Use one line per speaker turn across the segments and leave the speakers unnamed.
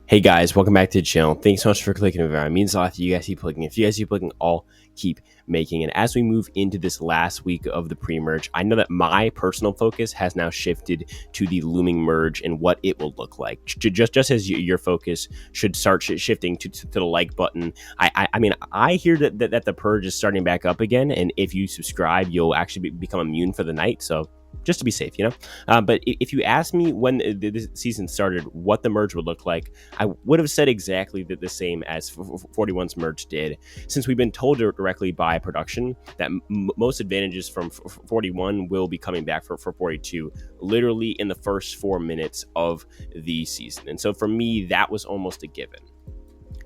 Hey guys, welcome back to the channel. Thanks so much for clicking over. It means a lot that you guys keep clicking. If you guys keep clicking, I'll keep making. And as we move into this last week of the pre-merge, I know that my personal focus has now shifted to the looming merge and what it will look like. Just as your focus should start shifting to the like button. I mean, I hear that the purge is starting back up again, and if you subscribe, you'll actually become immune for the night. So just to be safe, But if you asked me when the season started, what the merge would look like, I would have said exactly the same as 41's merge did, since we've been told directly by production that most advantages from 41 will be coming back for 42, literally in the first 4 minutes of the season. And so for me, that was almost a given.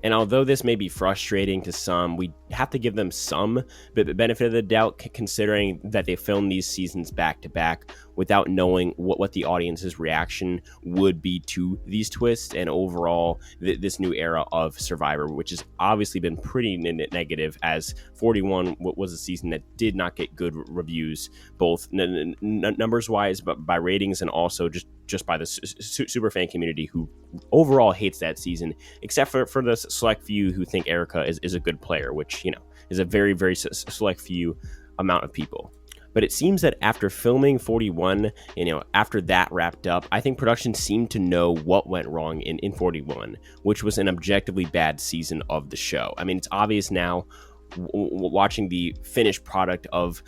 And although this may be frustrating to some, we have to give them some benefit of the doubt, considering that they filmed these seasons back to back without knowing what the audience's reaction would be to these twists and overall this new era of Survivor, which has obviously been pretty negative, as 41 was a season that did not get good reviews, both numbers wise, but by ratings, and also just by the super fan community, who overall hates that season, except for the select few who think Erica is a good player, which, is a very, very select few amount of people. But it seems that after filming 41, after that wrapped up, I think production seemed to know what went wrong in 41, which was an objectively bad season of the show. I mean, it's obvious now, watching the finished product of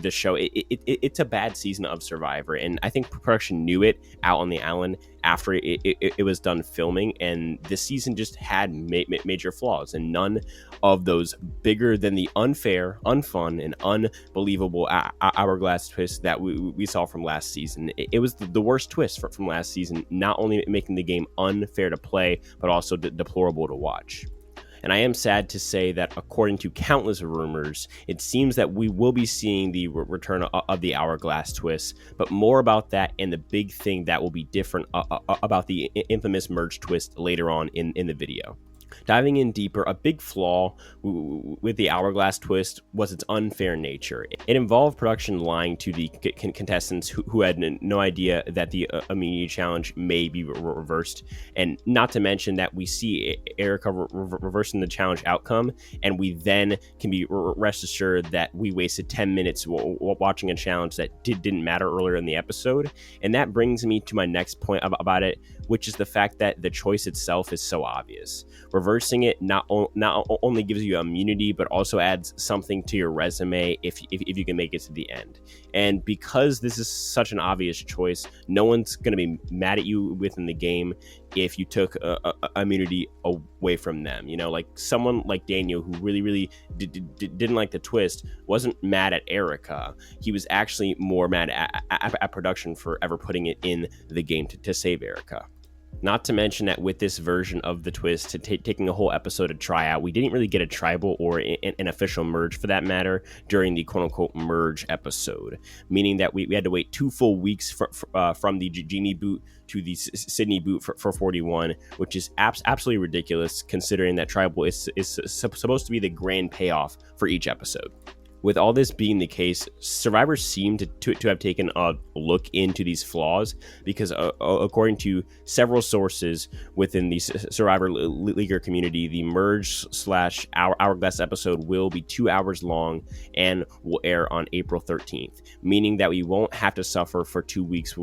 the show, it's a bad season of Survivor, and I think production knew it out on the island after it was done filming, and this season just had major flaws, and none of those bigger than the unfair, unfun, and unbelievable Hourglass twist that we saw from last season. It was the worst twist from last season, not only making the game unfair to play, but also deplorable to watch. And I am sad to say that, according to countless rumors, it seems that we will be seeing the return of the Hourglass twist, but more about that and the big thing that will be different about the infamous merge twist later on in the video. Diving in deeper, a big flaw with the Hourglass twist was its unfair nature. It involved production lying to the contestants who had no idea that the immunity challenge may be reversed, and not to mention that we see Erica reversing the challenge outcome, and we then can be rest assured that we wasted 10 minutes watching a challenge that didn't matter earlier in the episode. And that brings me to my next point about it, which is the fact that the choice itself is so obvious. Reversing it not only gives you immunity, but also adds something to your resume if you can make it to the end. And because this is such an obvious choice, no one's going to be mad at you within the game if you took immunity away from them. Like someone like Daniel, who really didn't like the twist, wasn't mad at Erica. He was actually more mad at production for ever putting it in the game to save Erica. Not to mention that with this version of the twist, taking a whole episode to try out, we didn't really get a tribal or an official merge, for that matter, during the quote-unquote merge episode, meaning that we had to wait 2 full weeks from the gimme boot to the Sydney boot for 41, which is absolutely ridiculous, considering that tribal is supposed to be the grand payoff for each episode. With all this being the case, survivors seem to have taken a look into these flaws, because according to several sources within the Survivor leaguer community, the merge/Hourglass episode will be 2 hours long and will air on April 13th, meaning that we won't have to suffer for 2 weeks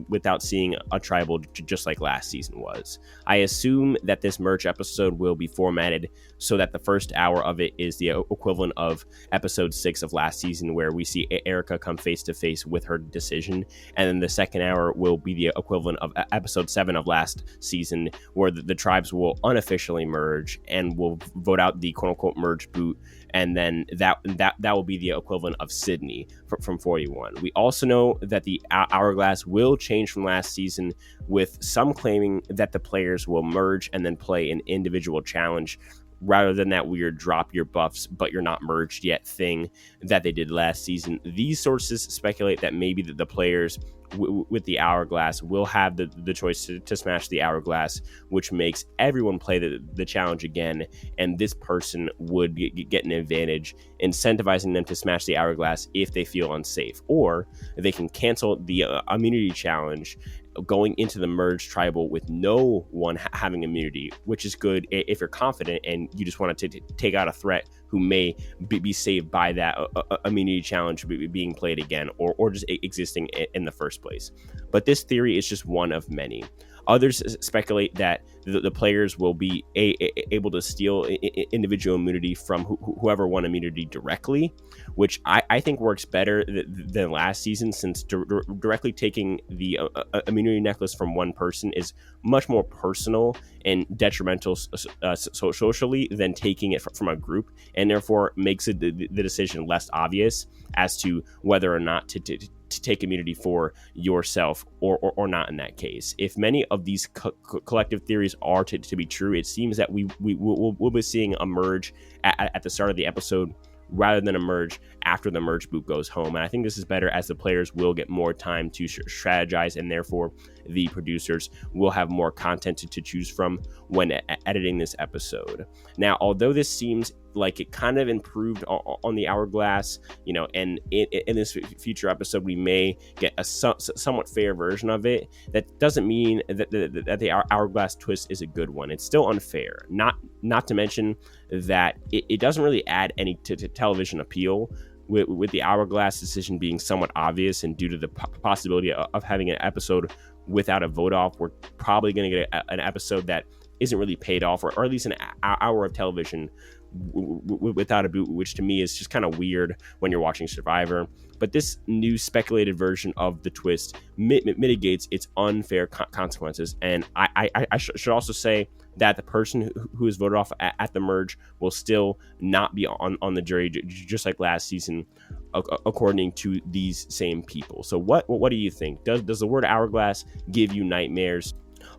without seeing a tribal, just like last season was. I assume that this merge episode will be formatted so that the first hour of it is the equivalent of episode 6 of last season, where we see Erica come face to face with her decision, and then the second hour will be the equivalent of episode 7 of last season, where the tribes will unofficially merge and will vote out the quote-unquote merge boot, and then that will be the equivalent of Sydney from 41. We also know that the Hourglass will change from last season, with some claiming that the players will merge and then play an individual challenge, rather than that weird drop your buffs but you're not merged yet thing that they did last season. These sources speculate that maybe the players with the Hourglass will have the choice to smash the Hourglass, which makes everyone play the challenge again, and this person would get an advantage, incentivizing them to smash the Hourglass if they feel unsafe, or they can cancel the immunity challenge going into the merge tribal with no one having immunity, which is good if you're confident and you just want to take out a threat who may be saved by that immunity challenge being played again, or just existing in the first place. But this theory is just one of many. Others speculate that the players will be able to steal individual immunity from whoever won immunity directly, which I think works better than last season, since directly taking the immunity necklace from one person is much more personal and detrimental socially than taking it from a group, and therefore makes the decision less obvious as to whether or not to take immunity for yourself or not in that case. If many of these collective theories are to be true, it seems that we'll be seeing a merge at the start of the episode rather than emerge after the merge boot goes home. And I think this is better, as the players will get more time to strategize, and therefore the producers will have more content to choose from when editing this episode. Now, although this seems like it kind of improved on the Hourglass, and in this future episode we may get a somewhat fair version of it, that doesn't mean that the Hourglass twist is a good one. It's still unfair, not to mention that it doesn't really add any to television appeal, with the Hourglass decision being somewhat obvious, and due to the possibility of having an episode without a vote off, we're probably going to get an episode that isn't really paid off, or at least an hour of television without a boot, which to me is just kind of weird when you're watching Survivor. But this new speculated version of the twist mitigates its unfair consequences. And I should also say that the person who is voted off at the merge will still not be on the jury, just like last season, according to these same people. So what do you think? Does the word Hourglass give you nightmares,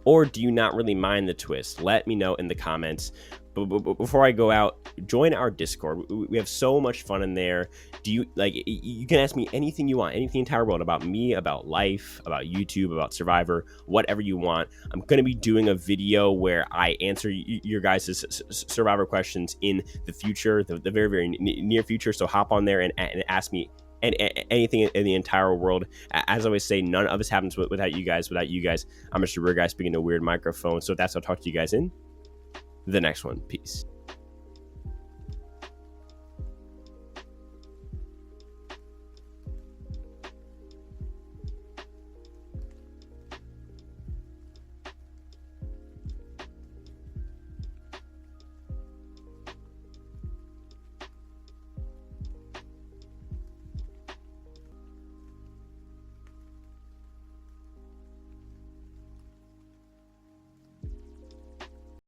or do you not really mind the twist? Let me know in the comments. But before I go out, join our Discord. We have so much fun in there. You can ask me anything you want, anything in the entire world, about me, about life, about YouTube, about Survivor, whatever you want. I'm going to be doing a video where I answer your guys' Survivor questions in the future, the very, very near future. So hop on there and ask me anything in the entire world. As I always say, none of this happens without you guys. Without you guys, I'm just a weird guy speaking to a weird microphone. So that's, I'll talk to you guys in the next one. Peace.